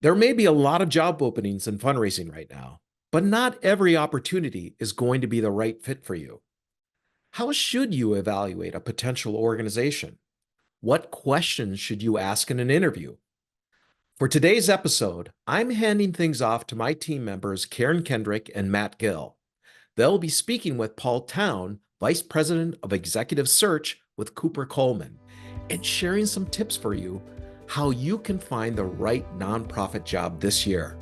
There may be a lot of job openings in fundraising right now, but not every opportunity is going to be the right fit for you. How should you evaluate a potential organization? What questions should you ask in an interview? For today's episode, I'm handing things off to my team members, Karen Kendrick and Matt Gill. They'll be speaking with Paul Towne, Vice President of Executive Search with Cooper Coleman, and sharing some tips for you how you can find the right nonprofit job this year.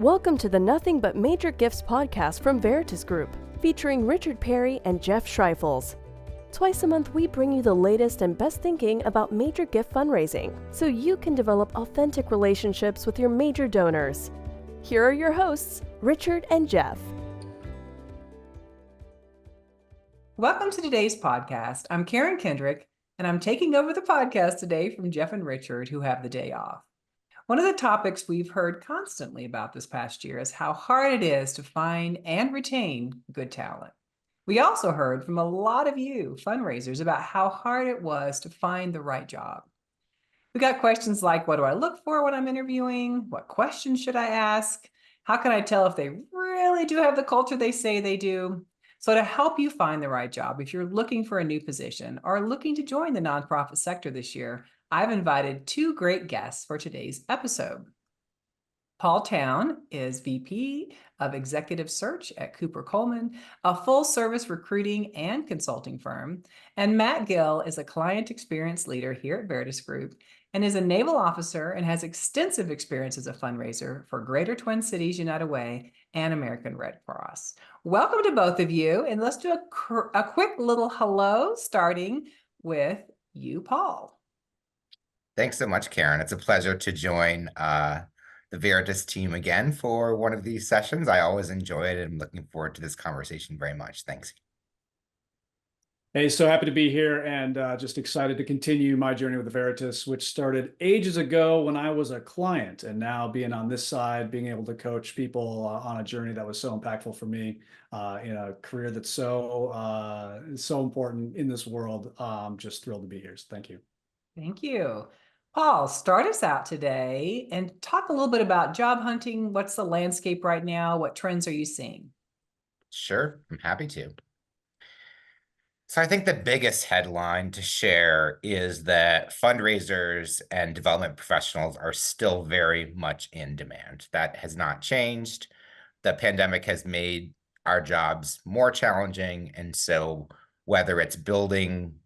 Welcome to the Nothing But Major Gifts podcast from Veritus Group, featuring Richard Perry and Jeff Schreifels. Twice a month, we bring you the latest and best thinking about major gift fundraising, so you can develop authentic relationships with your major donors. Here are your hosts, Richard and Jeff. Welcome to today's podcast. I'm Karen Kendrick, and I'm taking over the podcast today from Jeff and Richard, who have the day off. One of the topics we've heard constantly about this past year is how hard it is to find and retain good talent. We also heard from a lot of you fundraisers about how hard it was to find the right job. We got questions like, what do I look for when I'm interviewing? What questions should I ask? How can I tell if they really do have the culture they say they do? So to help you find the right job, if you're looking for a new position or looking to join the nonprofit sector this year, I've invited two great guests for today's episode. Paul Towne is VP of Executive Search at Cooper Coleman, a full-service recruiting and consulting firm, and Matt Gill is a client experience leader here at Veritus Group and is a naval officer and has extensive experience as a fundraiser for Greater Twin Cities United Way and American Red Cross. Welcome to both of you, and let's do a quick little hello, starting with you, Paul. Thanks so much, Karen. It's a pleasure to join the Veritus team again for one of these sessions. I always enjoy it and I'm looking forward to this conversation very much. Thanks. Hey, so happy to be here and just excited to continue my journey with the Veritus, which started ages ago when I was a client, and now being on this side, being able to coach people on a journey that was so impactful for me in a career that's so important in this world. Just thrilled to be here. So thank you. Thank you. Paul, start us out today and talk a little bit about job hunting. What's the landscape right now? What trends are you seeing? Sure, I'm happy to. So I think the biggest headline to share is that fundraisers and development professionals are still very much in demand. That has not changed. The pandemic has made our jobs more challenging. And so whether it's building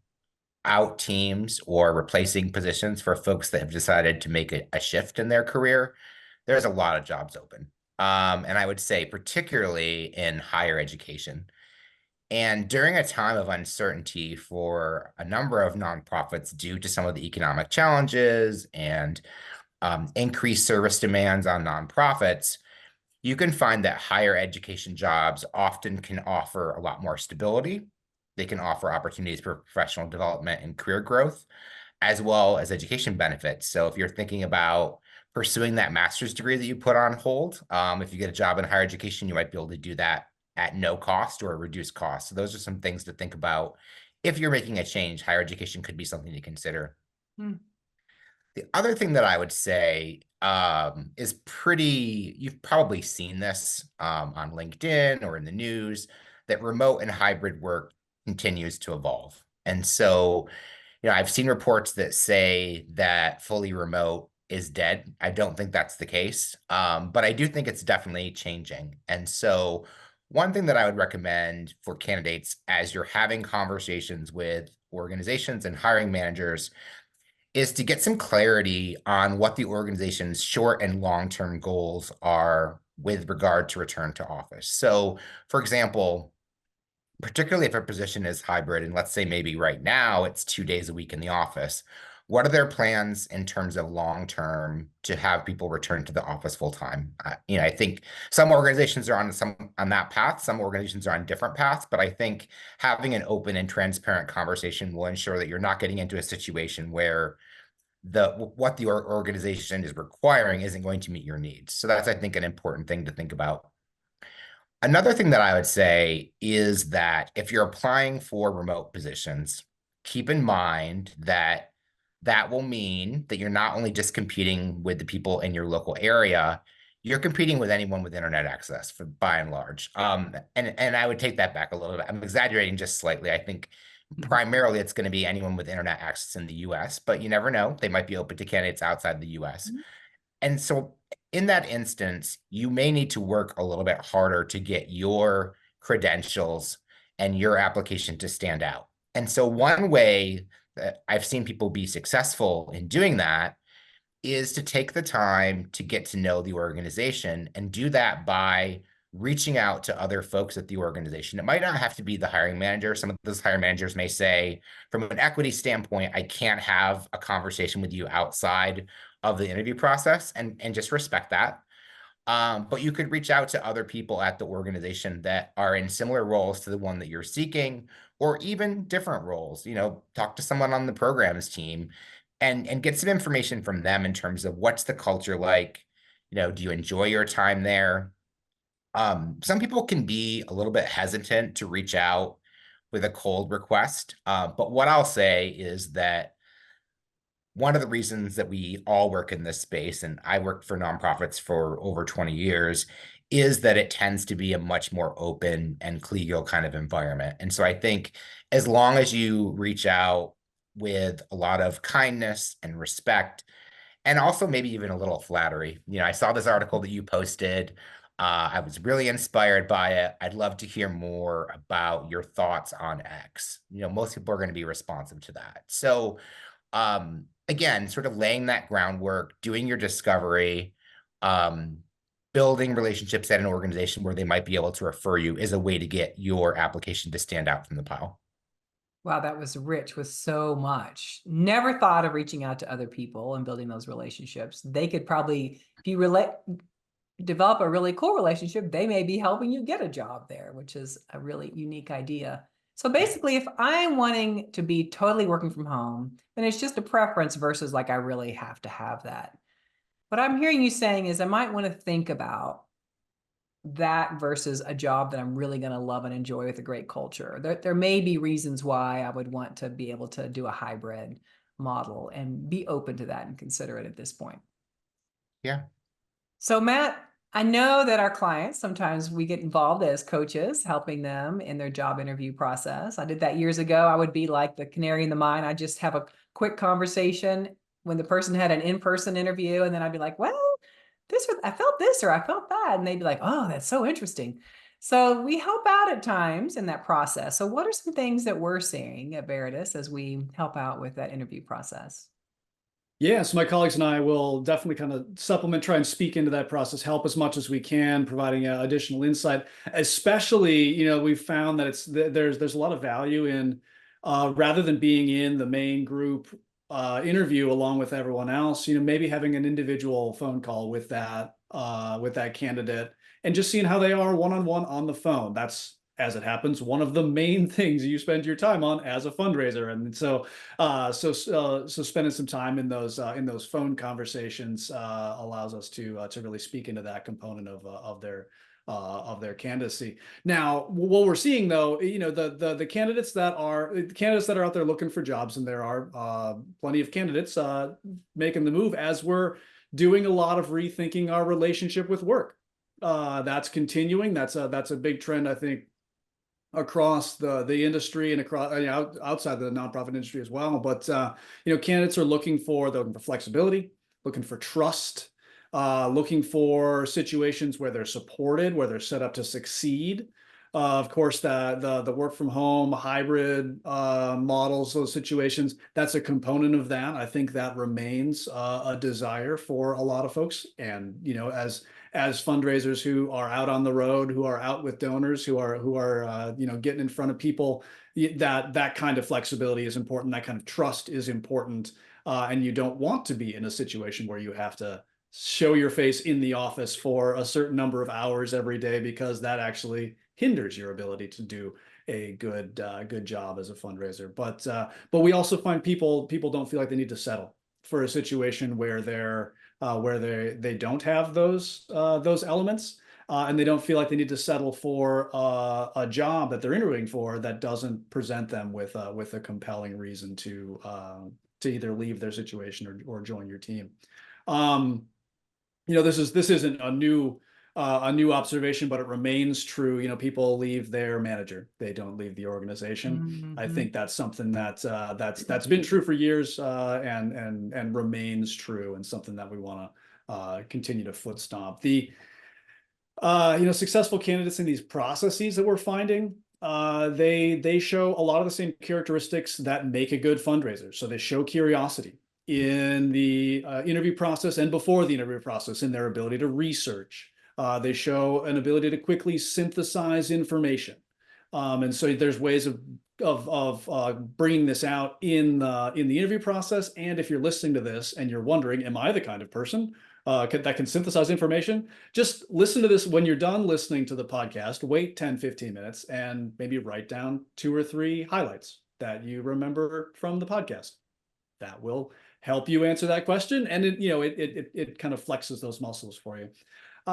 out teams or replacing positions for folks that have decided to make a shift in their career, there's a lot of jobs open. And I would say particularly in higher education. And during a time of uncertainty for a number of nonprofits due to some of the economic challenges and increased service demands on nonprofits, you can find that higher education jobs often can offer a lot more stability. They can offer opportunities for professional development and career growth, as well as education benefits. So if you're thinking about pursuing that master's degree that you put on hold, if you get a job in higher education, you might be able to do that at no cost or a reduced cost. So those are some things to think about. If you're making a change, higher education could be something to consider. The other thing that I would say is you've probably seen this on LinkedIn or in the news, that remote and hybrid work continues to evolve. And so, I've seen reports that say that fully remote is dead. I don't think that's the case, but I do think it's definitely changing. And so one thing that I would recommend for candidates as you're having conversations with organizations and hiring managers is to get some clarity on what the organization's short and long-term goals are with regard to return to office. So, for example, particularly if a position is hybrid, and let's say maybe right now it's 2 days a week in the office, what are their plans in terms of long-term to have people return to the office full-time? I think some organizations are on that path, some organizations are on different paths, but I think having an open and transparent conversation will ensure that you're not getting into a situation where what the organization is requiring isn't going to meet your needs. So that's, I think, an important thing to think about. Another thing that I would say is that if you're applying for remote positions, keep in mind that that will mean that you're not only just competing with the people in your local area, you're competing with anyone with internet access for by and large. And I would take that back a little bit. I'm exaggerating just slightly. I think primarily it's going to be anyone with internet access in the US, but you never know. They might be open to candidates outside the US. And so in that instance, you may need to work a little bit harder to get your credentials and your application to stand out. And so one way that I've seen people be successful in doing that is to take the time to get to know the organization and do that by reaching out to other folks at the organization. It might not have to be the hiring manager. Some of those hiring managers may say, from an equity standpoint, I can't have a conversation with you outside of the interview process, and just respect that. But you could reach out to other people at the organization that are in similar roles to the one that you're seeking, or even different roles. Talk to someone on the programs team and get some information from them in terms of what's the culture like. Do you enjoy your time there? Some people can be a little bit hesitant to reach out with a cold request. But what I'll say is that one of the reasons that we all work in this space, and I worked for nonprofits for over 20 years, is that it tends to be a much more open and collegial kind of environment. And so I think as long as you reach out with a lot of kindness and respect, and also maybe even a little flattery. I saw this article that you posted. I was really inspired by it. I'd love to hear more about your thoughts on X. Most people are going to be responsive to that. So again, sort of laying that groundwork, doing your discovery, building relationships at an organization where they might be able to refer you is a way to get your application to stand out from the pile. Wow, that was rich with so much. Never thought of reaching out to other people and building those relationships. They could probably, if you develop a really cool relationship, they may be helping you get a job there, which is a really unique idea. So basically, if I'm wanting to be totally working from home, then it's just a preference versus like I really have to have that. What I'm hearing you saying is I might want to think about that versus a job that I'm really going to love and enjoy with a great culture. There may be reasons why I would want to be able to do a hybrid model and be open to that and consider it at this point. Yeah. So Matt, I know that our clients, sometimes we get involved as coaches, helping them in their job interview process. I did that years ago. I would be like the canary in the mine. I just have a quick conversation when the person had an in-person interview. And then I'd be like, well, I felt this, or I felt that. And they'd be like, oh, that's so interesting. So we help out at times in that process. So what are some things that we're seeing at Veritus as we help out with that interview process? Yeah, so my colleagues and I will definitely kind of supplement, try and speak into that process, help as much as we can, providing additional insight. Especially, we've found that there's a lot of value in rather than being in the main group interview along with everyone else, maybe having an individual phone call with that candidate and just seeing how they are one-on-one on the phone. That's, as it happens, one of the main things you spend your time on as a fundraiser. And so spending some time in those phone conversations allows us to really speak into that component of their candidacy. Now, what we're seeing though, the candidates that are out there looking for jobs, and there are plenty of candidates making the move as we're doing a lot of rethinking our relationship with work. That's continuing. That's a big trend, I think, across the industry and across outside the nonprofit industry as well. But candidates are looking for flexibility, looking for trust, looking for situations where they're supported, where they're set up to succeed. Of course, the work from home, hybrid models, those situations, that's a component of that. I think that remains a desire for a lot of folks. And as fundraisers who are out on the road, who are out with donors, who are getting in front of people, that kind of flexibility is important. That kind of trust is important. And you don't want to be in a situation where you have to show your face in the office for a certain number of hours every day, because that actually hinders your ability to do a good job as a fundraiser. But we also find people don't feel like they need to settle for a situation where they don't have those elements, and they don't feel like they need to settle for a job that they're interviewing for that doesn't present them with a compelling reason to to either leave their situation or join your team. This isn't a new observation, but it remains true. People leave their manager; they don't leave the organization. I think that's something that's been true for years, and remains true, and something that we want to continue to foot stomp. The successful candidates in these processes that we're finding, they show a lot of the same characteristics that make a good fundraiser. So they show curiosity in the interview process and before the interview process, in their ability to research. They show an ability to quickly synthesize information. And so there's ways of bringing this out in the interview process. And if you're listening to this and you're wondering, am I the kind of person that can synthesize information? Just listen to this. When you're done listening to the podcast, wait 10, 15 minutes and maybe write down 2 or 3 highlights that you remember from the podcast. That will help you answer that question. And it kind of flexes those muscles for you.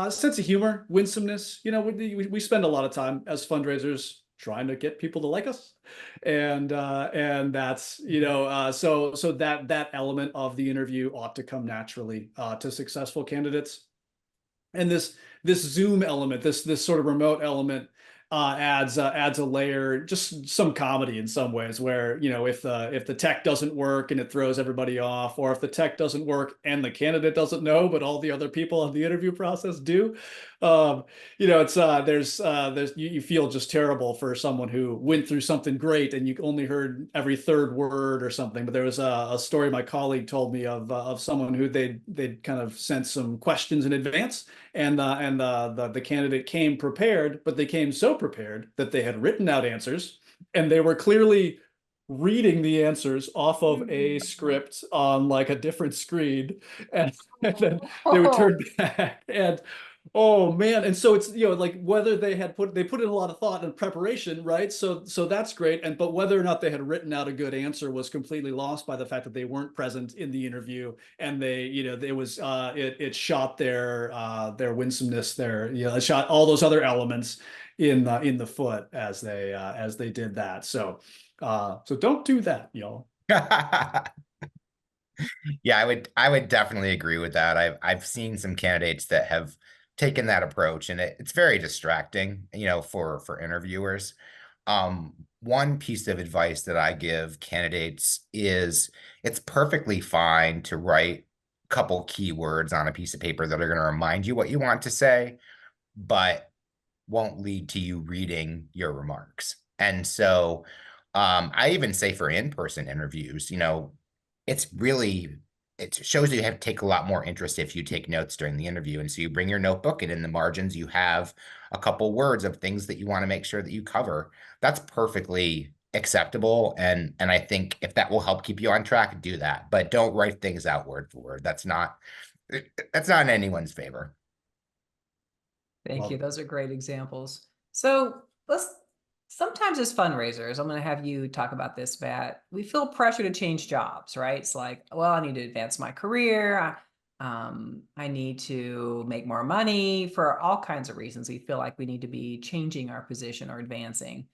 Sense of humor, winsomeness. We spend a lot of time as fundraisers trying to get people to like us, and that's so that element of the interview ought to come naturally to successful candidates. And this Zoom element, this sort of remote element, adds a layer, just some comedy in some ways, where if the tech doesn't work and it throws everybody off, or if the tech doesn't work and the candidate doesn't know but all the other people in the interview process do, you feel just terrible for someone who went through something great and you only heard every 3rd word or something. But there was a story my colleague told me of someone who they'd kind of sent some questions in advance, and the candidate came prepared, but they came so prepared that they had written out answers, and they were clearly reading the answers off of a script on like a different screen, and then they would turn back, and oh man. And so it's like whether they put in a lot of thought and preparation, right? So that's great, but whether or not they had written out a good answer was completely lost by the fact that they weren't present in the interview, and it shot their winsomeness, it shot all those other elements in the foot as they did that. So don't do that, y'all. Yeah, I would definitely agree with that. I've seen some candidates that have taken that approach, and it's very distracting, for interviewers. One piece of advice that I give candidates is it's perfectly fine to write a couple keywords on a piece of paper that are going to remind you what you want to say, but won't lead to you reading your remarks. And so I even say for in-person interviews, it shows you have to take a lot more interest if you take notes during the interview. And so you bring your notebook, and in the margins, you have a couple words of things that you want to make sure that you cover. That's perfectly acceptable. And I think if that will help keep you on track, do that, but don't write things out word for word. That's not in anyone's favor. Thank you. Those are great examples. So sometimes as fundraisers, I'm going to have you talk about this, Matt. We feel pressure to change jobs, right? It's like, well, I need to advance my career. I need to make more money. For all kinds of reasons, we feel like we need to be changing our position or advancing.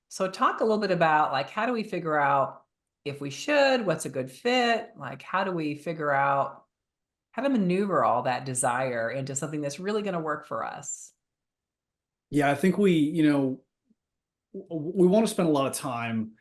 So talk a little bit about like, how do we figure out if we should, what's a good fit? Like, how do we figure out how to maneuver all that desire into something that's really going to work for us? Yeah, I think we want to spend a lot of time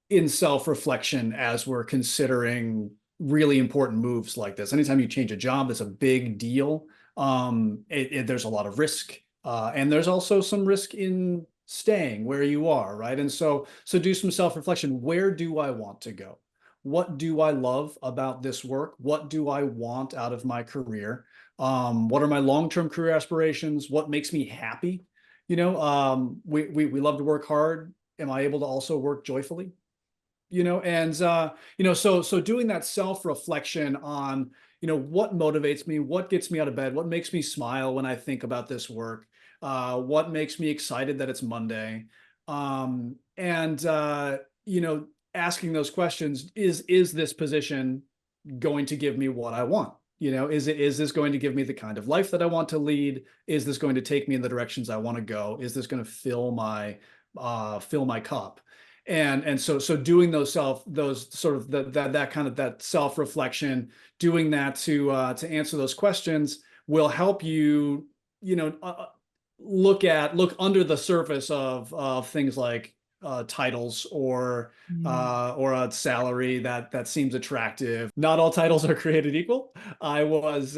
in self-reflection as we're considering really important moves like this. Anytime you change a job, that's a big deal. There's a lot of risk, and there's also some risk in staying where you are, right? And so do some self-reflection. Where do I want to go? What do I love about this work? What do I want out of my career? What are my long-term career aspirations? What makes me happy? We love to work hard. Am I able to also work joyfully? So doing that self-reflection on, what motivates me, what gets me out of bed, what makes me smile when I think about this work, what makes me excited that it's Monday, asking those questions, is this position going to give me what I want? Is this going to give me the kind of life that I want to lead? Is this going to take me in the directions I want to go? Is this going to fill my cup? And so doing those sort of that kind of that self-reflection, doing that to answer those questions will help you, look under the surface of things like titles or a salary that seems attractive. Not all titles are created equal. I was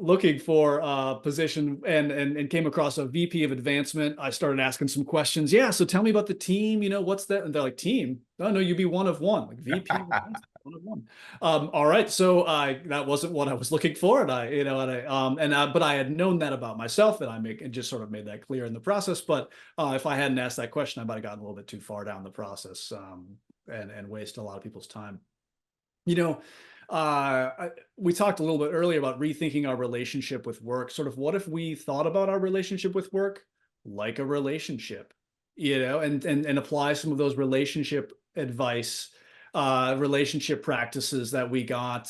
looking for a position and came across a VP of advancement. I started asking some questions. Yeah, so tell me about the team. What's that? And they're like, team? Oh no, you'd be one of one. Like VP of advancement, one of one. All right, so that wasn't what I was looking for, and but I had known that about myself, and just sort of made that clear in the process. But if I hadn't asked that question, I might have gotten a little bit too far down the process, and waste a lot of people's time. We talked a little bit earlier about rethinking our relationship with work. Sort of, what if we thought about our relationship with work like a relationship, and apply some of those relationship advice, relationship practices that we got,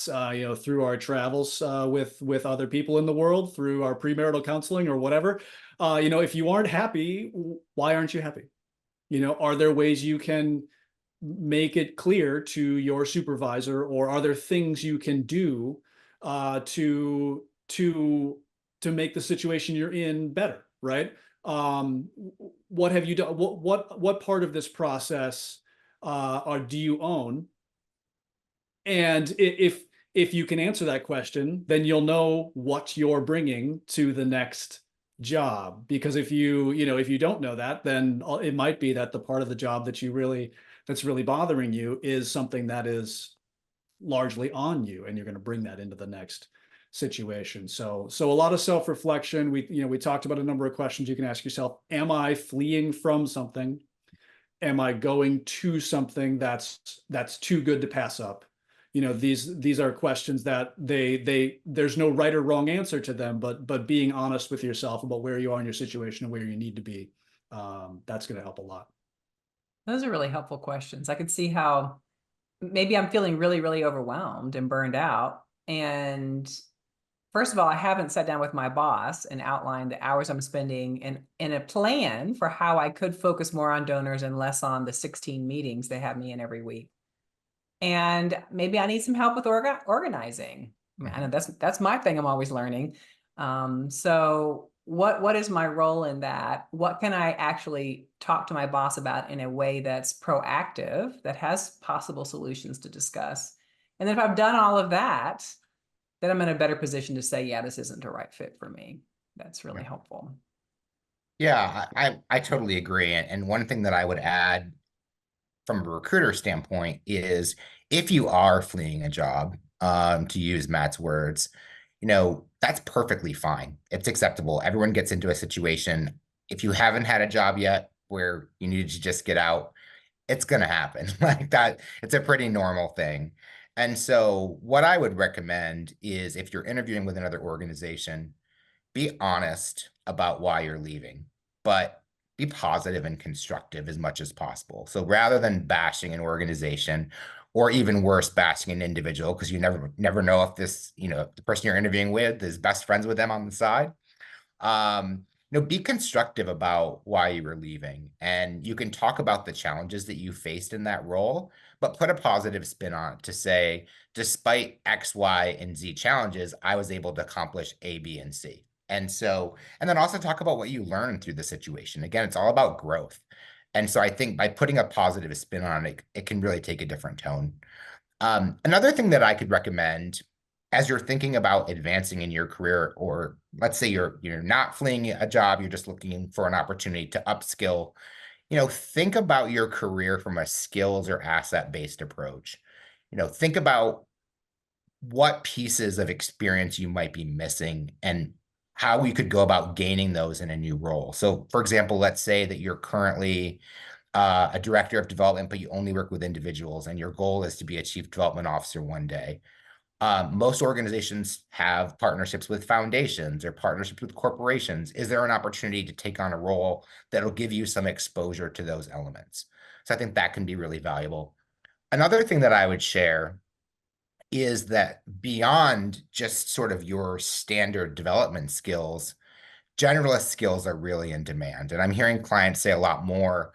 through our travels with other people in the world, through our premarital counseling or whatever. If you aren't happy, why aren't you happy? Are there ways you can make it clear to your supervisor, or are there things you can do to make the situation you're in better, right? What have you done? What part of this process do you own? And if you can answer that question, then you'll know what you're bringing to the next job. Because if you don't know that, then it might be that the part of the job that's really bothering you is something that is largely on you, and you're going to bring that into the next situation. So a lot of self-reflection. We talked about a number of questions you can ask yourself. Am I fleeing from something? Am I going to something that's too good to pass up? These are questions that there's no right or wrong answer to them, but being honest with yourself about where you are in your situation and where you need to be, that's going to help a lot. Those are really helpful questions. I could see how maybe I'm feeling really, really overwhelmed and burned out. And first of all, I haven't sat down with my boss and outlined the hours I'm spending in a plan for how I could focus more on donors and less on the 16 meetings they have me in every week. And maybe I need some help with organizing. I know that's my thing. I'm always learning. So what is my role in that? What can I actually talk to my boss about in a way that's proactive, that has possible solutions to discuss? And then if I've done all of that, then I'm in a better position to say, yeah, this isn't a right fit for me. That's really helpful. Yeah, I totally agree. And one thing that I would add from a recruiter standpoint is, if you are fleeing a job, to use Matt's words, that's perfectly fine. It's acceptable. Everyone gets into a situation. If you haven't had a job yet where you need to just get out, it's going to happen like that. It's a pretty normal thing. And so what I would recommend is, if you're interviewing with another organization, be honest about why you're leaving, but be positive and constructive as much as possible. So rather than bashing an organization, or even worse, bashing an individual, because you never know if the person you're interviewing with is best friends with them on the side. Be constructive about why you were leaving, and you can talk about the challenges that you faced in that role, but put a positive spin on it to say, despite X, Y, and Z challenges, I was able to accomplish A, B, and C. And then also talk about what you learned through the situation. Again, it's all about growth. And so I think by putting a positive spin on it, it can really take a different tone. Another thing that I could recommend, as you're thinking about advancing in your career, or let's say you're not fleeing a job, you're just looking for an opportunity to upskill, think about your career from a skills or asset-based approach. Think about what pieces of experience you might be missing and how you could go about gaining those in a new role. So, for example, let's say that you're currently a director of development, but you only work with individuals, and your goal is to be a chief development officer one day. Most organizations have partnerships with foundations or partnerships with corporations. Is there an opportunity to take on a role that'll give you some exposure to those elements? So I think that can be really valuable. Another thing that I would share is that beyond just sort of your standard development skills, generalist skills are really in demand. And I'm hearing clients say a lot more,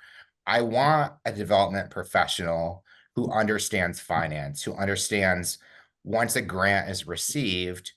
I want a development professional who understands finance, who understands once a grant is received,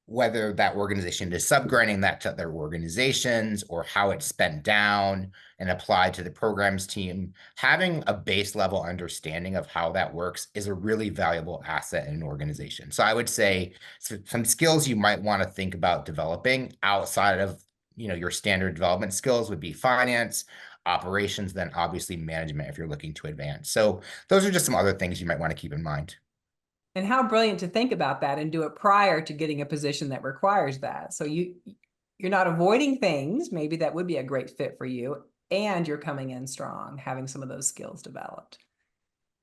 whether that organization is subgranting that to other organizations or how it's spent down and applied to the programs team. Having a base level understanding of how that works is a really valuable asset in an organization. So I would say some skills you might want to think about developing outside of your standard development skills would be finance, operations, then obviously management if you're looking to advance. So those are just some other things you might want to keep in mind. And how brilliant to think about that and do it prior to getting a position that requires that. So you're not avoiding things, maybe that would be a great fit for you, and you're coming in strong, having some of those skills developed.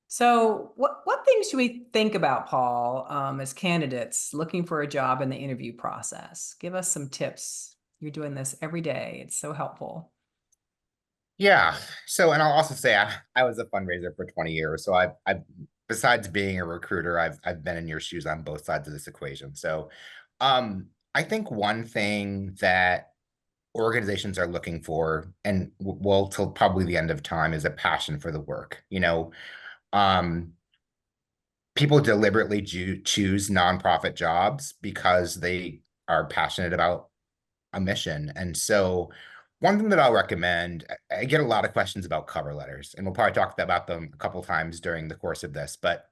So what things should we think about, Paul, as candidates looking for a job in the interview process? Give us some tips. You're doing this every day. It's so helpful. Yeah. So, and I'll also say I was a fundraiser for 20 years. So I've besides being a recruiter, I've been in your shoes on both sides of this equation. So I think one thing that organizations are looking for, and will till probably the end of time, is a passion for the work. People deliberately choose nonprofit jobs because they are passionate about a mission. And so one thing that I'll recommend, I get a lot of questions about cover letters, and we'll probably talk about them a couple of times during the course of this, but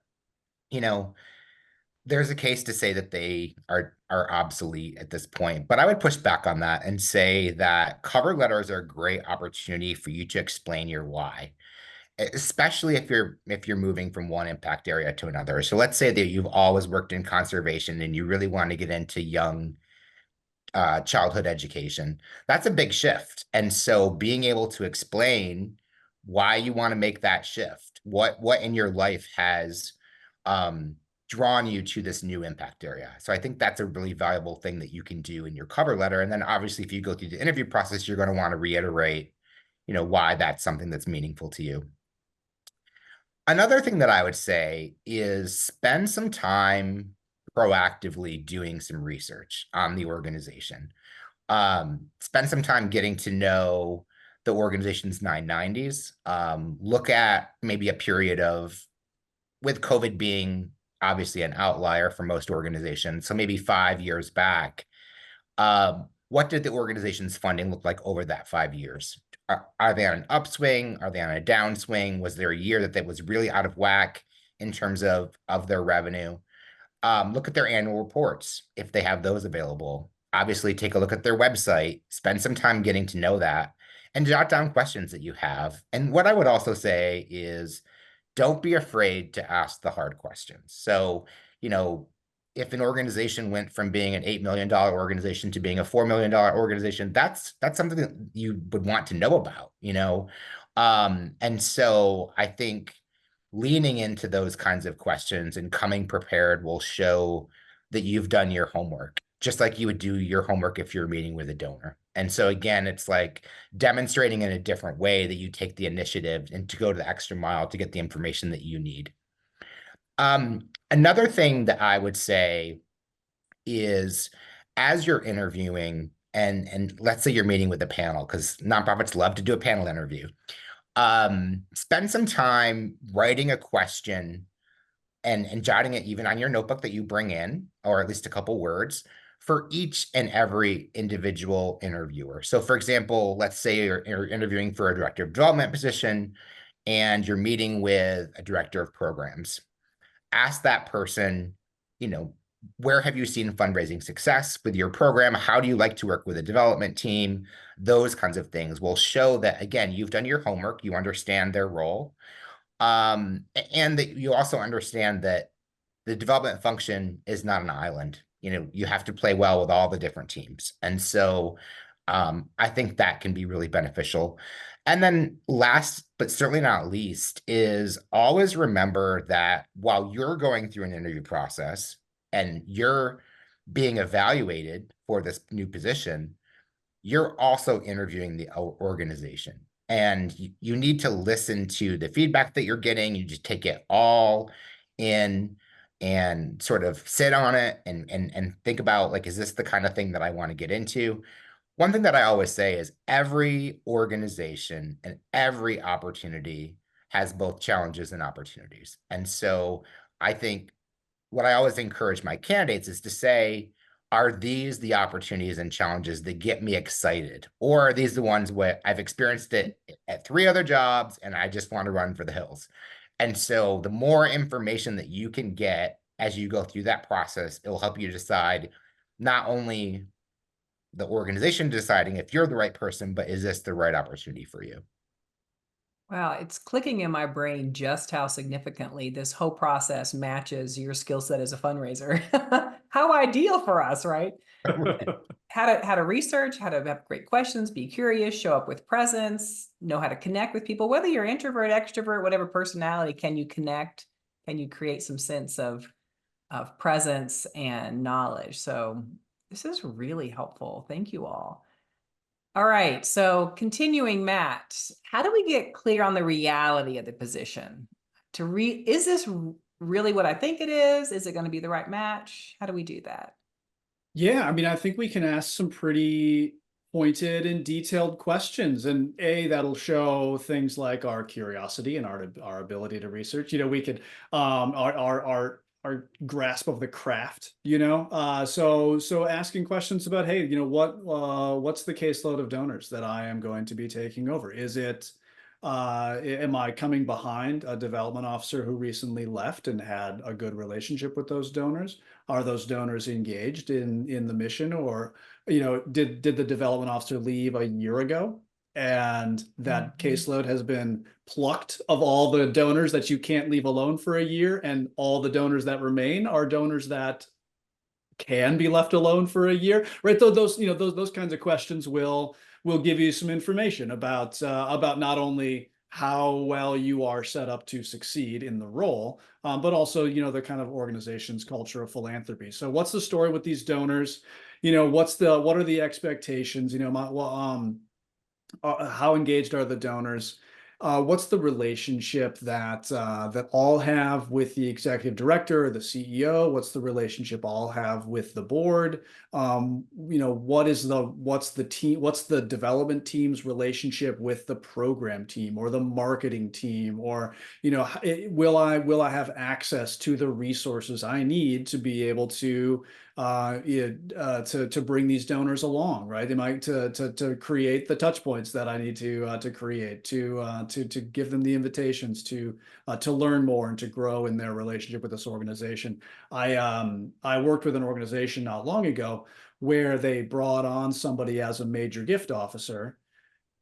there's a case to say that they are obsolete at this point, but I would push back on that and say that cover letters are a great opportunity for you to explain your why, especially if you're moving from one impact area to another. So let's say that you've always worked in conservation and you really want to get into young childhood education. That's a big shift. And so being able to explain why you want to make that shift, what in your life has drawn you to this new impact area. So I think that's a really valuable thing that you can do in your cover letter. And then obviously, if you go through the interview process, you're going to want to reiterate, why that's something that's meaningful to you. Another thing that I would say is spend some time proactively doing some research on the organization. Spend some time getting to know the organization's 990s. Look at maybe a period of, with COVID being obviously an outlier for most organizations, so maybe 5 years back, what did the organization's funding look like over that 5 years? Are they on an upswing? Are they on a downswing? Was there a year that was really out of whack in terms of their revenue? Look at their annual reports if they have those available. Obviously, take a look at their website, spend some time getting to know that, and jot down questions that you have. And what I would also say is don't be afraid to ask the hard questions. So, if an organization went from being an $8 million organization to being a $4 million organization, that's something that you would want to know about, and so I think leaning into those kinds of questions and coming prepared will show that you've done your homework, just like you would do your homework if you're meeting with a donor. And so again, it's like demonstrating in a different way that you take the initiative and to go to the extra mile to get the information that you need. Another thing that I would say is, as you're interviewing, and let's say you're meeting with a panel, because nonprofits love to do a panel interview, spend some time writing a question and jotting it even on your notebook that you bring in, or at least a couple words, for each and every individual interviewer. So for example, let's say you're interviewing for a director of development position and you're meeting with a director of programs. Ask that person, where have you seen fundraising success with your program? How do you like to work with a development team? Those kinds of things will show that, again, you've done your homework, you understand their role, and that you also understand that the development function is not an island. You have to play well with all the different teams. And so I think that can be really beneficial. And then last, but certainly not least, is always remember that while you're going through an interview process and you're being evaluated for this new position, you're also interviewing the organization. And you need to listen to the feedback that you're getting. You just take it all in and sort of sit on it and think about, like, is this the kind of thing that I want to get into? One thing that I always say is every organization and every opportunity has both challenges and opportunities. And so I think what I always encourage my candidates is to say, are these the opportunities and challenges that get me excited? Or are these the ones where I've experienced it at 3 other jobs and I just want to run for the hills? And so the more information that you can get as you go through that process, it will help you decide not only the organization deciding if you're the right person, but is this the right opportunity for you? Wow, it's clicking in my brain just how significantly this whole process matches your skill set as a fundraiser. How ideal for us, right? How to research, how to have great questions, be curious, show up with presence, know how to connect with people, whether you're introvert, extrovert, whatever personality, can you connect? Can you create some sense of presence and knowledge? So this is really helpful. Thank you all. All right, so continuing, Matt, how do we get clear on the reality of the position? Is this really what I think it is? Is it going to be the right match? How do we do that? Yeah, I mean, I think we can ask some pretty pointed and detailed questions, and that'll show things like our curiosity and our ability to research. We could our grasp of the craft. So asking questions about, hey, what's the caseload of donors that I am going to be taking over? Am I coming behind a development officer who recently left and had a good relationship with those donors? Are those donors engaged in the mission, or did the development officer leave a year ago and that caseload has been plucked of all the donors that you can't leave alone for a year, and all the donors that remain are donors that can be left alone for a year, right? Those kinds of questions will give you some information about not only how well you are set up to succeed in the role, but also the kind of organization's culture of philanthropy. So what's the story with these donors? What are the expectations? How engaged are the donors? What's the relationship that all have with the executive director or the CEO? What's the relationship all have with the board? What's the development team's relationship with the program team or the marketing team? Or will I have access to the resources I need to be able to bring these donors along, right? To create the touch points that I need to create to give them the invitations to learn more and to grow in their relationship with this organization. I worked with an organization not long ago where they brought on somebody as a major gift officer.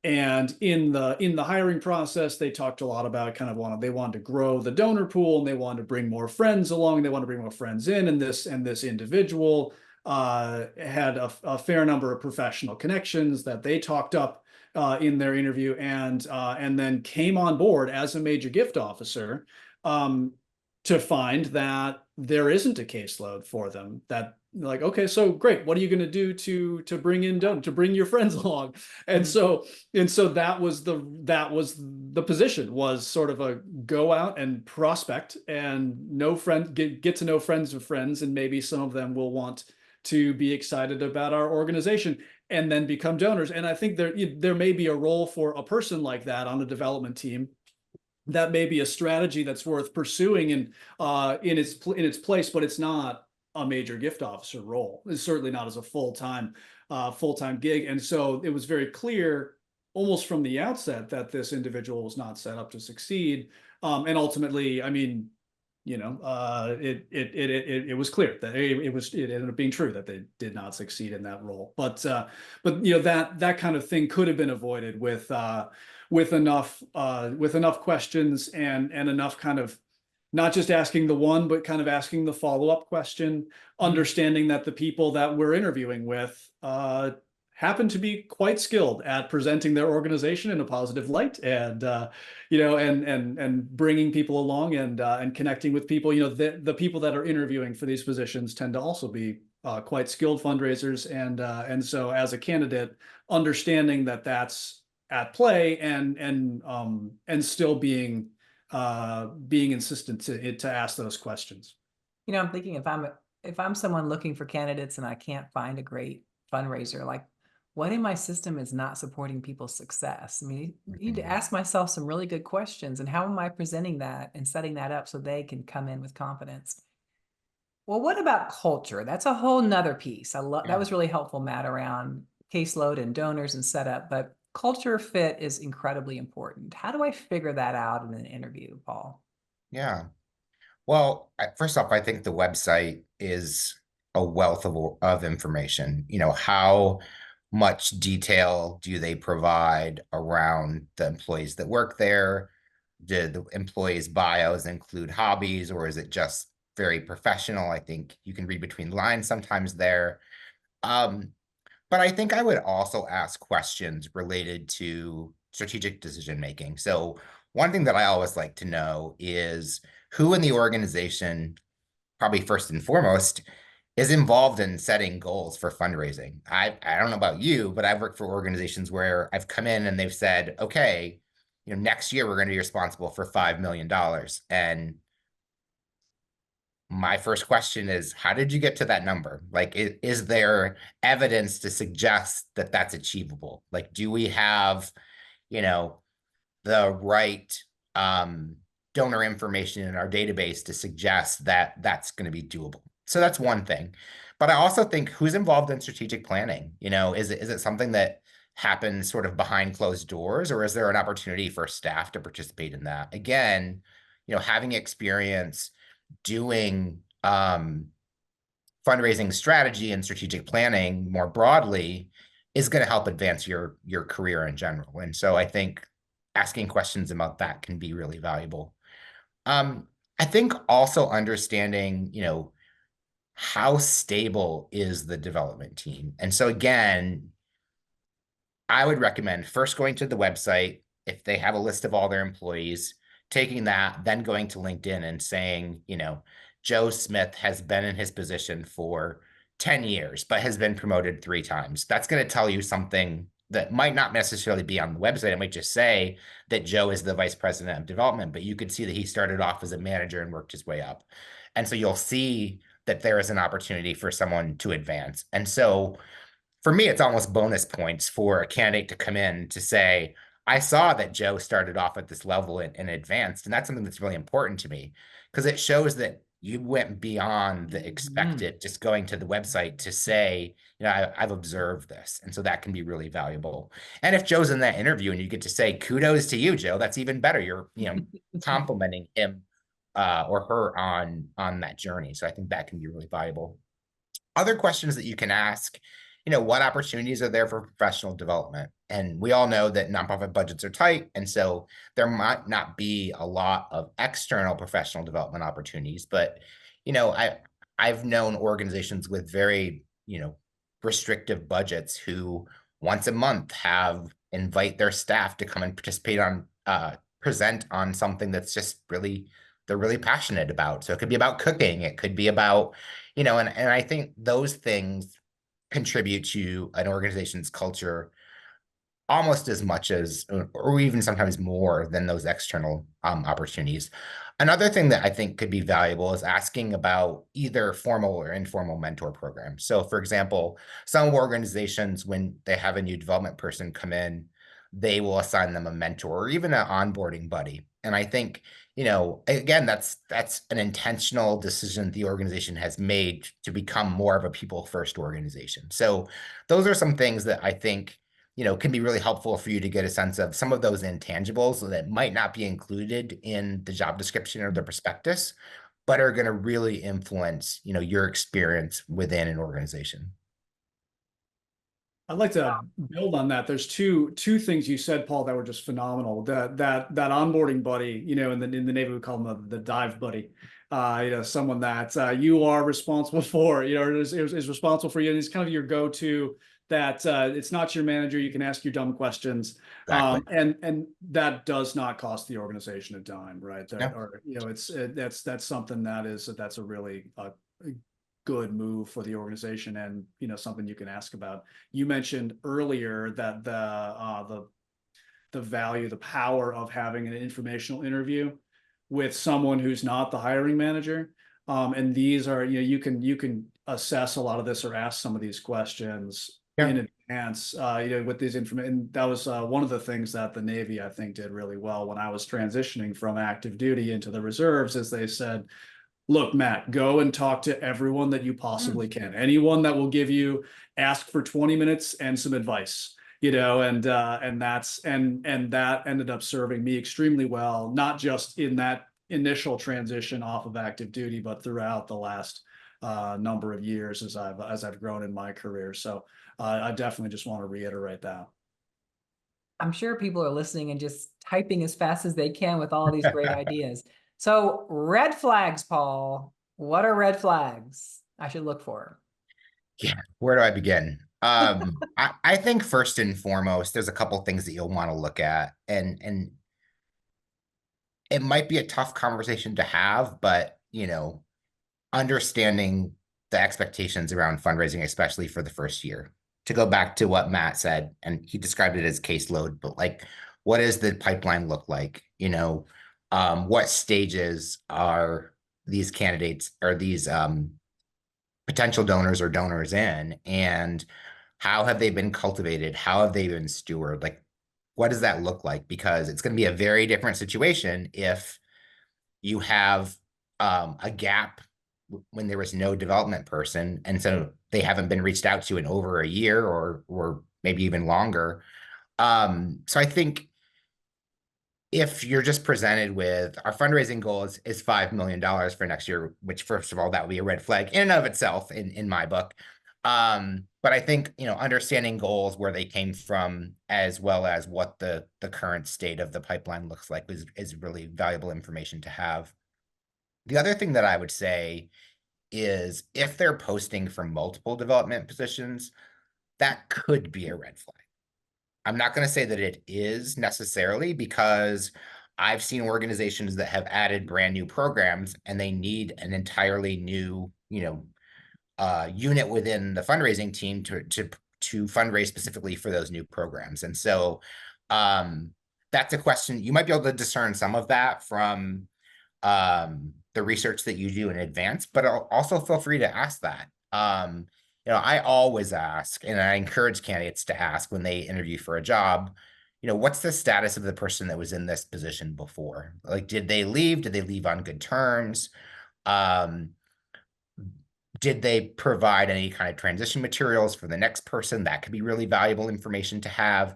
And in the hiring process, they talked a lot about they wanted to grow the donor pool, and they wanted to bring more friends along. They wanted to bring more friends in, and this individual had a fair number of professional connections that they talked up in their interview, and then came on board as a major gift officer to find that there isn't a caseload for them. That, like, okay, so great, what are you going to do to bring your friends along? And so that was the position, was sort of a go out and prospect and get to know friends of friends, and maybe some of them will want to be excited about our organization and then become donors. And I think there may be a role for a person like that on the development team. That may be a strategy that's worth pursuing in its place, but it's not a major gift officer role. It's certainly not as a full-time gig. And so it was very clear almost from the outset that this individual was not set up to succeed. And ultimately, I mean, it was clear that it ended up being true that they did not succeed in that role. But that kind of thing could have been avoided with enough questions and enough kind of not just asking the one, but kind of asking the follow-up question, understanding that the people that we're interviewing with happen to be quite skilled at presenting their organization in a positive light, and and bringing people along and connecting with people. The people that are interviewing for these positions tend to also be quite skilled fundraisers, and so as a candidate, understanding that that's at play, and still being insistent to ask those questions. I'm thinking, if I'm someone looking for candidates and I can't find a great fundraiser, like, what in my system is not supporting people's success? I mean, I need to Mhm. ask myself some really good questions, and how am I presenting that and setting that up so they can come in with confidence? Well, what about culture? That's a whole nother piece. I love that Yeah. was really helpful, Matt, around caseload and donors and setup, but culture fit is incredibly important. How do I figure that out in an interview, Paul? Yeah. Well, first off, I think the website is a wealth of information. How much detail do they provide around the employees that work there? Do the employees' bios include hobbies, or is it just very professional? I think you can read between lines sometimes there. Um, but I think I would also ask questions related to strategic decision making. So one thing that I always like to know is who in the organization, probably first and foremost, is involved in setting goals for fundraising. I don't know about you, but I've worked for organizations where I've come in and they've said, okay, next year we're going to be responsible for $5 million. And my first question is, how did you get to that number? Like, is there evidence to suggest that that's achievable? Like, do we have, you know, the right donor information in our database to suggest that that's going to be doable? So that's one thing. But I also think, who's involved in strategic planning? Is it something that happens sort of behind closed doors, or is there an opportunity for staff to participate in that? Again, having experience doing fundraising strategy and strategic planning more broadly is going to help advance your career in general. And so I think asking questions about that can be really valuable. I think also understanding, how stable is the development team? And so again, I would recommend first going to the website, if they have a list of all their employees, taking that, then going to LinkedIn and saying, Joe Smith has been in his position for 10 years, but has been promoted 3 times. That's going to tell you something that might not necessarily be on the website. It might just say that Joe is the vice president of development, but you could see that he started off as a manager and worked his way up. And so you'll see that there is an opportunity for someone to advance. And so for me, it's almost bonus points for a candidate to come in to say, I saw that Joe started off at this level and advanced. And that's something that's really important to me, because it shows that you went beyond the expected, just going to the website to say, I've observed this. And so that can be really valuable. And if Joe's in that interview and you get to say, kudos to you, Joe, that's even better. You're, complimenting him or her on that journey. So I think that can be really valuable. Other questions that you can ask, what opportunities are there for professional development? And we all know that nonprofit budgets are tight. And so there might not be a lot of external professional development opportunities. But, I've known organizations with very, restrictive budgets who once a month invite their staff to come and participate on, present on something that's just they're really passionate about. So it could be about cooking. It could be about, and I think those things contribute to an organization's culture almost as much as, or even sometimes more than those external opportunities. Another thing that I think could be valuable is asking about either formal or informal mentor programs. So for example, some organizations, when they have a new development person come in, they will assign them a mentor or even an onboarding buddy. And I think, again, that's an intentional decision the organization has made to become more of a people first organization. So those are some things that I think, can be really helpful for you to get a sense of some of those intangibles that might not be included in the job description or the prospectus, but are going to really influence, your experience within an organization. I'd like to build on that. There's two things you said, Paul, that were just phenomenal. That onboarding buddy, in the Navy we call them the dive buddy. Someone that you are responsible for, is responsible for you, and it's kind of your go-to. That it's not your manager. You can ask your dumb questions, Exactly. and that does not cost the organization a dime, right? Yeah. Or that's something that's a really good move for the organization, and something you can ask about. You mentioned earlier that the value, the power of having an informational interview with someone who's not the hiring manager, and these are you can assess a lot of this or ask some of these questions in advance, with these information. And that was one of the things that the Navy, I think, did really well when I was transitioning from active duty into the reserves, is they said, look, Matt, go and talk to everyone that you possibly can. Anyone that will give you, ask for 20 minutes and some advice, and that ended up serving me extremely well, not just in that initial transition off of active duty, but throughout the last number of years as I've grown in my career. So I definitely just want to reiterate that. I'm sure people are listening and just typing as fast as they can with all these great ideas. So red flags, Paul, what are red flags I should look for? Yeah, where do I begin? I think first and foremost, there's a couple things that you'll want to look at, and it might be a tough conversation to have, but understanding the expectations around fundraising, especially for the first year. To go back to what Matt said, and he described it as caseload, but like, what does the pipeline look like? What stages are these candidates or these potential donors or donors in, and how have they been cultivated? How have they been stewarded? Like, what does that look like? Because it's going to be a very different situation if you have a gap when there was no development person, and so they haven't been reached out to in over a year or maybe even longer. So I think if you're just presented with our fundraising goal is $5 million for next year, which first of all, that would be a red flag in and of itself in my book. But I think, understanding goals, where they came from, as well as what the current state of the pipeline looks like is really valuable information to have. The other thing that I would say is if they're posting for multiple development positions, that could be a red flag. I'm not going to say that it is necessarily, because I've seen organizations that have added brand new programs and they need an entirely new, unit within the fundraising team to fundraise specifically for those new programs. And so that's a question. You might be able to discern some of that from the research that you do in advance, but also feel free to ask that. I always ask, and I encourage candidates to ask when they interview for a job, what's the status of the person that was in this position before? Like, did they leave? Did they leave on good terms? Did they provide any kind of transition materials for the next person? That could be really valuable information to have.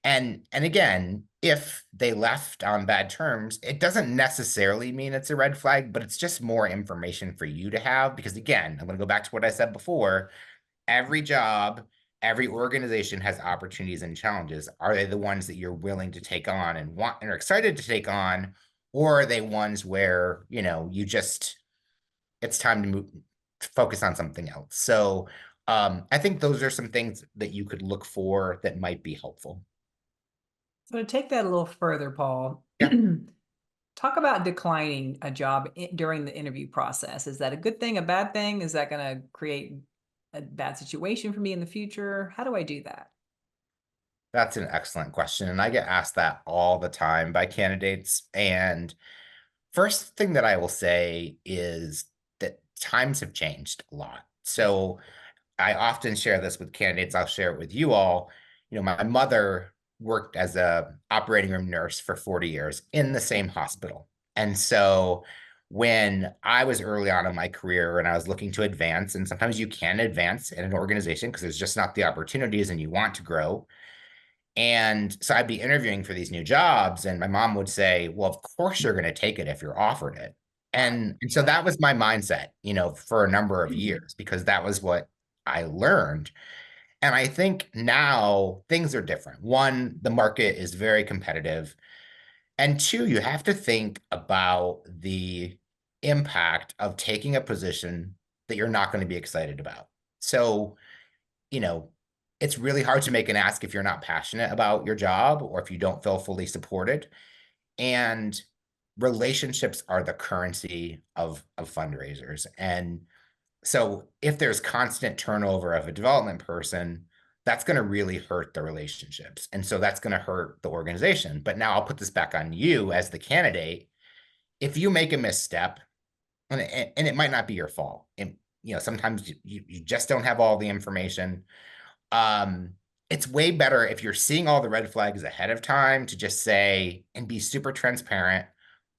And again, if they left on bad terms, it doesn't necessarily mean it's a red flag, but it's just more information for you to have. Because again, I'm going to go back to what I said before. Every job, every organization has opportunities and challenges. Are they the ones that you're willing to take on and want and are excited to take on? Or are they ones where, it's time to move, focus on something else? So I think those are some things that you could look for that might be helpful. So to take that a little further, Paul, Yeah. talk about declining a job during the interview process. Is that a good thing, a bad thing? Is that going to create a bad situation for me in the future? How do I do that? That's an excellent question. And I get asked that all the time by candidates. And first thing that I will say is that times have changed a lot. So I often share this with candidates. I'll share it with you all. My mother worked as a operating room nurse for 40 years in the same hospital. And so when I was early on in my career and I was looking to advance, and sometimes you can advance in an organization because there's just not the opportunities and you want to grow. And so I'd be interviewing for these new jobs, and my mom would say, well, of course you're going to take it if you're offered it. And so that was my mindset, for a number of years, because that was what I learned. And I think now things are different. One, the market is very competitive. And two, you have to think about the impact of taking a position that you're not going to be excited about. So, it's really hard to make an ask if you're not passionate about your job or if you don't feel fully supported. And relationships are the currency of fundraisers. And so if there's constant turnover of a development person, that's going to really hurt the relationships. And so that's going to hurt the organization. But now I'll put this back on you as the candidate. If you make a misstep, and it might not be your fault, and sometimes you just don't have all the information. It's way better if you're seeing all the red flags ahead of time to just say and be super transparent,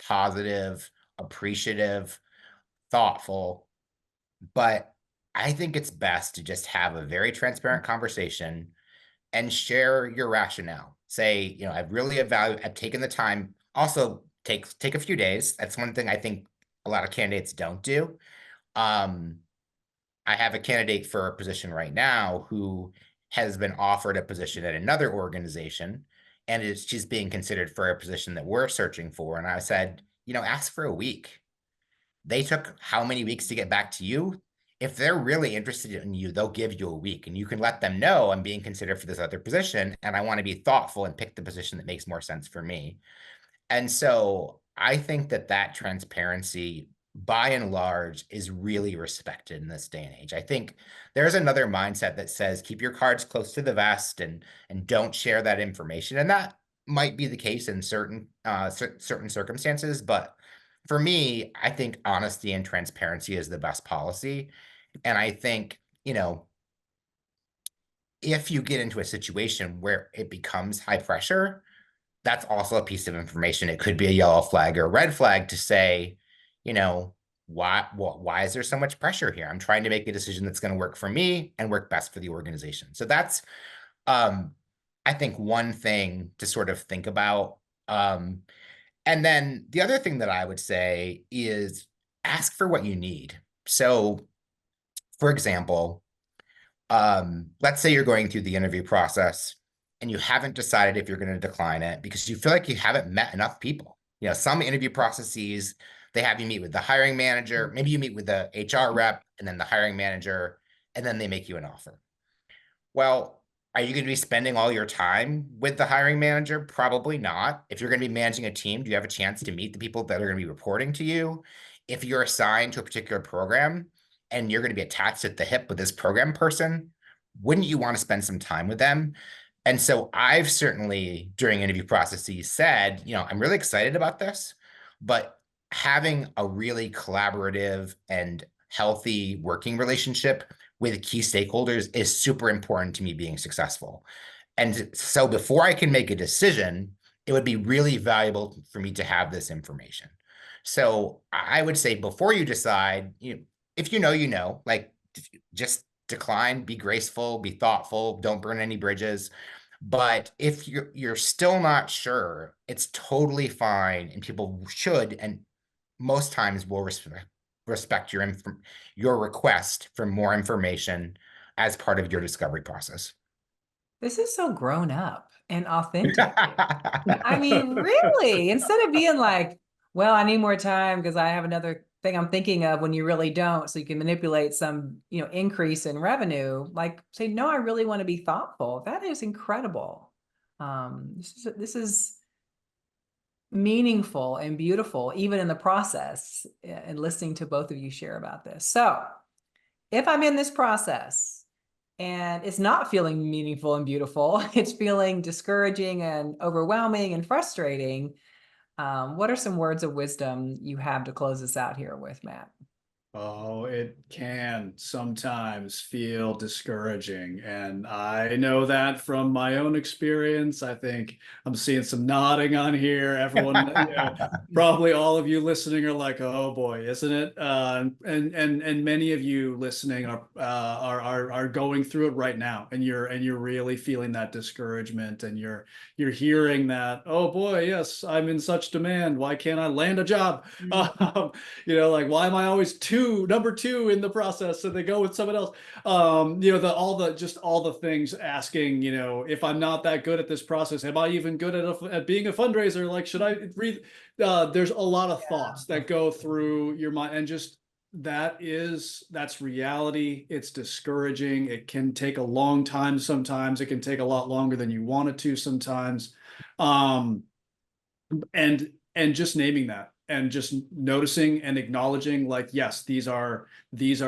positive, appreciative, thoughtful. But I think it's best to just have a very transparent conversation and share your rationale. Say, I've taken the time. Also, take a few days. That's one thing I think a lot of candidates don't do. Um, I have a candidate for a position right now who has been offered a position at another organization, and she's being considered for a position that we're searching for. And I said, ask for a week. They took how many weeks to get back to you? If they're really interested in you, they'll give you a week, and you can let them know I'm being considered for this other position, and I want to be thoughtful and pick the position that makes more sense for me. And so I think that transparency, by and large, is really respected in this day and age. I think there's another mindset that says keep your cards close to the vest and don't share that information, and that might be the case in certain circumstances. But for me, I think honesty and transparency is the best policy. And I think, if you get into a situation where it becomes high pressure, that's also a piece of information. It could be a yellow flag or a red flag to say, why is there so much pressure here? I'm trying to make a decision that's going to work for me and work best for the organization. So that's, I think, one thing to sort of think about. And then the other thing that I would say is ask for what you need. So, for example, let's say you're going through the interview process and you haven't decided if you're going to decline it because you feel like you haven't met enough people. Some interview processes, they have you meet with the hiring manager, maybe you meet with the HR rep and then the hiring manager, and then they make you an offer. Well, are you going to be spending all your time with the hiring manager? Probably not. If you're going to be managing a team, do you have a chance to meet the people that are going to be reporting to you? If you're assigned to a particular program and you're going to be attached at the hip with this program person, wouldn't you want to spend some time with them? And so I've certainly, during interview processes, said, I'm really excited about this, but having a really collaborative and healthy working relationship with key stakeholders is super important to me being successful. And so before I can make a decision, it would be really valuable for me to have this information. So I would say before you decide, if like, just decline, be graceful, be thoughtful, don't burn any bridges. But if you're still not sure, it's totally fine, and people should and most times will respect your request for more information as part of your discovery process. This is so grown up and authentic. I mean, really, instead of being like, well, I need more time because I have another thing I'm thinking of, when you really don't, so you can manipulate some, increase in revenue, like say, no, I really want to be thoughtful. That is incredible. This is meaningful and beautiful, even in the process, and listening to both of you share about this. So if I'm in this process and it's not feeling meaningful and beautiful, it's feeling discouraging and overwhelming and frustrating, what are some words of wisdom you have to close us out here with, Matt? Oh, it can sometimes feel discouraging. And I know that from my own experience. I think I'm seeing some nodding on here. Everyone, probably all of you listening are like, oh boy, isn't it? And many of you listening are going through it right now. And you're really feeling that discouragement, and you're hearing that, oh boy, yes, I'm in such demand. Why can't I land a job? Like, why am I always number two in the process? So they go with someone else. All the things asking, if I'm not that good at this process, am I even good at being a fundraiser? Like, should I read? There's a lot of thoughts that go through your mind, and just that's reality. It's discouraging. It can take a long time. Sometimes it can take a lot longer than you want it to sometimes. And just naming that, and just noticing and acknowledging, like, yes, these are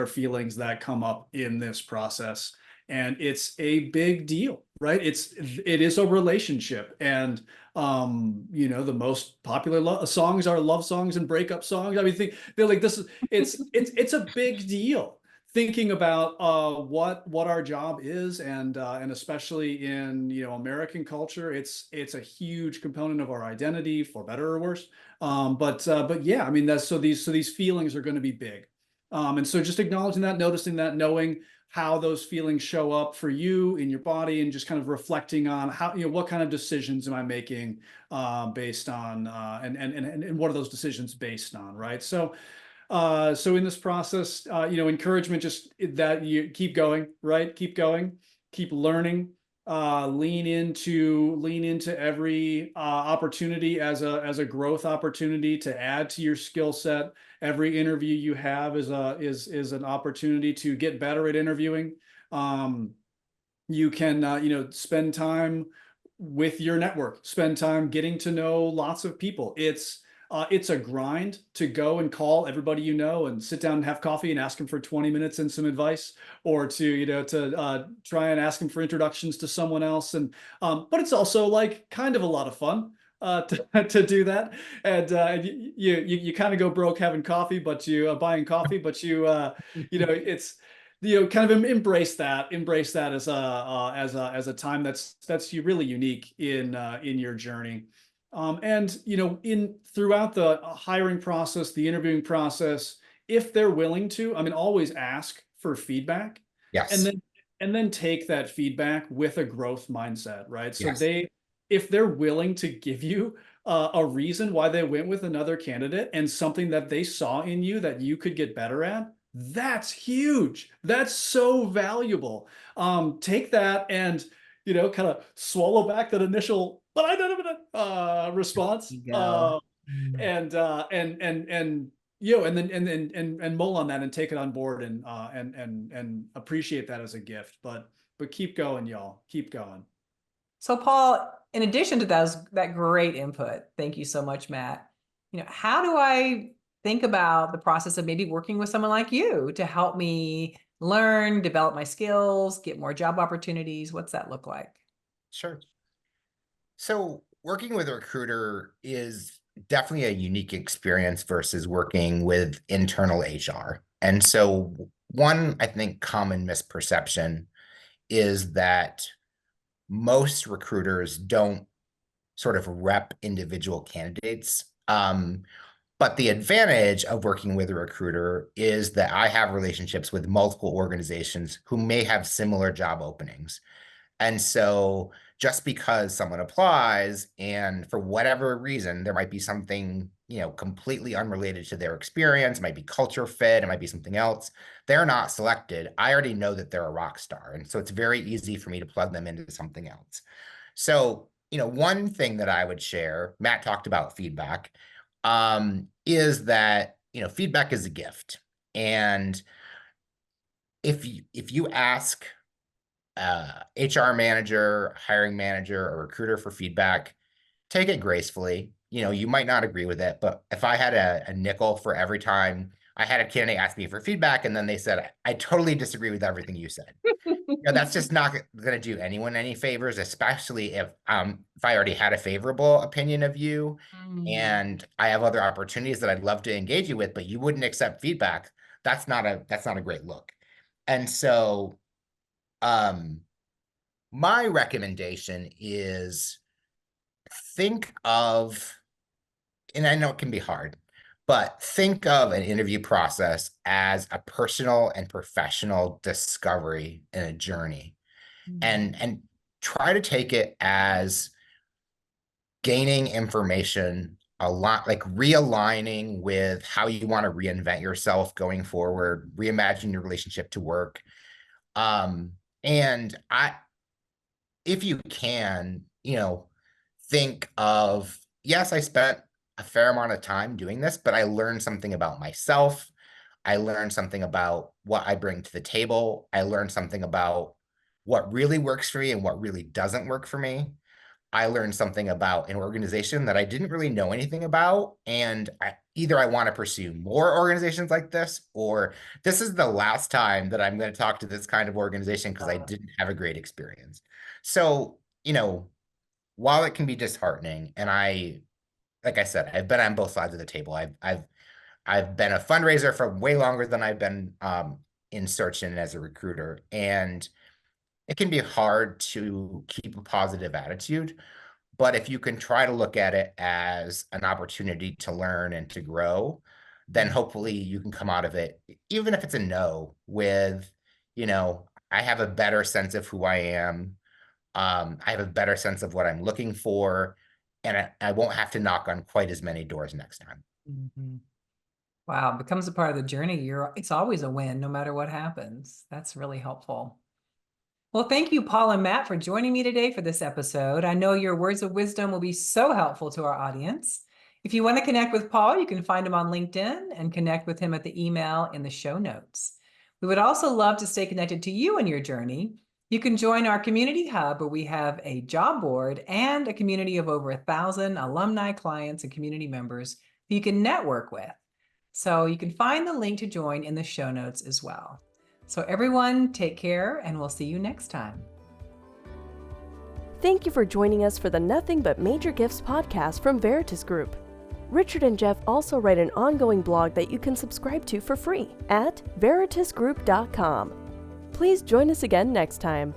feelings that come up in this process, and it's a big deal, right? It is a relationship, and the most popular songs are love songs and breakup songs. I mean, they're like, it's a big deal. thinking about what our job is, and especially in American culture, it's a huge component of our identity, for better or worse. But yeah, I mean, that's so these feelings are going to be big, and so just acknowledging that, noticing that, knowing how those feelings show up for you in your body, and just kind of reflecting on how, what kind of decisions am I making based on and what are those decisions based on, right? So in this process, encouragement, just that you keep going, right? Keep going, keep learning, lean into every opportunity as a growth opportunity to add to your skill set. Every interview you have is an opportunity to get better at interviewing. You can spend time with your network, spend time getting to know lots of people. It's a grind to go and call everybody and sit down and have coffee and ask them for 20 minutes and some advice, or to try and ask them for introductions to someone else. And but it's also like kind of a lot of fun to do that. And you kind of go broke having coffee, but you buying coffee, but it's kind of embrace that as a time that's really unique in your journey. And in throughout the hiring process, the interviewing process, if they're willing to, I mean, always ask for feedback, and Yes. then take that feedback with a growth mindset, right? So Yes. if they're willing to give you a reason why they went with another candidate, and something that they saw in you that you could get better at, that's huge. That's so valuable. Take that and kind of swallow back that initial, but I don't have a response, You go. and mull on that and take it on board, and appreciate that as a gift. But keep going, y'all. Keep going. So Paul, in addition to that great input, thank you so much, Matt. How do I think about the process of maybe working with someone like you to help me learn, develop my skills, get more job opportunities? What's that look like? Sure. So working with a recruiter is definitely a unique experience versus working with internal HR. And so one, I think, common misperception is that most recruiters don't sort of rep individual candidates. But the advantage of working with a recruiter is that I have relationships with multiple organizations who may have similar job openings. And so just because someone applies and for whatever reason, there might be something, completely unrelated to their experience, it might be culture fit, it might be something else, they're not selected. I already know that they're a rock star. And so it's very easy for me to plug them into something else. So, one thing that I would share, Matt talked about feedback, is that, feedback is a gift. And if you ask HR manager, hiring manager, or recruiter for feedback, take it gracefully. You might not agree with it, but if I had a nickel for every time I had a candidate ask me for feedback and then they said, I totally disagree with everything you said, that's just not going to do anyone any favors, especially if I already had a favorable opinion of you and I have other opportunities that I'd love to engage you with, but you wouldn't accept feedback. That's not a great look. And so my recommendation is think of, and I know it can be hard, but think of an interview process as a personal and professional discovery and a journey, and try to take it as gaining information a lot, like realigning with how you want to reinvent yourself going forward, reimagine your relationship to work. And if you can, think of, yes, I spent a fair amount of time doing this, but I learned something about myself. I learned something about what I bring to the table. I learned something about what really works for me and what really doesn't work for me. I learned something about an organization that I didn't really know anything about. And either I want to pursue more organizations like this, or this is the last time that I'm going to talk to this kind of organization because I didn't have a great experience. So, while it can be disheartening, and like I said, I've been on both sides of the table. I've been a fundraiser for way longer than I've been in search and as a recruiter. And it can be hard to keep a positive attitude, but if you can try to look at it as an opportunity to learn and to grow, then hopefully you can come out of it, even if it's a no, with, I have a better sense of who I am. I have a better sense of what I'm looking for, and I won't have to knock on quite as many doors next time. Mm-hmm. Wow, it becomes a part of the journey. It's always a win, no matter what happens. That's really helpful. Well, thank you, Paul and Matt, for joining me today for this episode. I know your words of wisdom will be so helpful to our audience. If you want to connect with Paul, you can find him on LinkedIn and connect with him at the email in the show notes. We would also love to stay connected to you and your journey. You can join our community hub, where we have a job board and a community of over 1,000 alumni, clients, and community members who you can network with. So you can find the link to join in the show notes as well. So everyone, take care, and we'll see you next time. Thank you for joining us for the Nothing But Major Gifts podcast from Veritus Group. Richard and Jeff also write an ongoing blog that you can subscribe to for free at veritusgroup.com. Please join us again next time.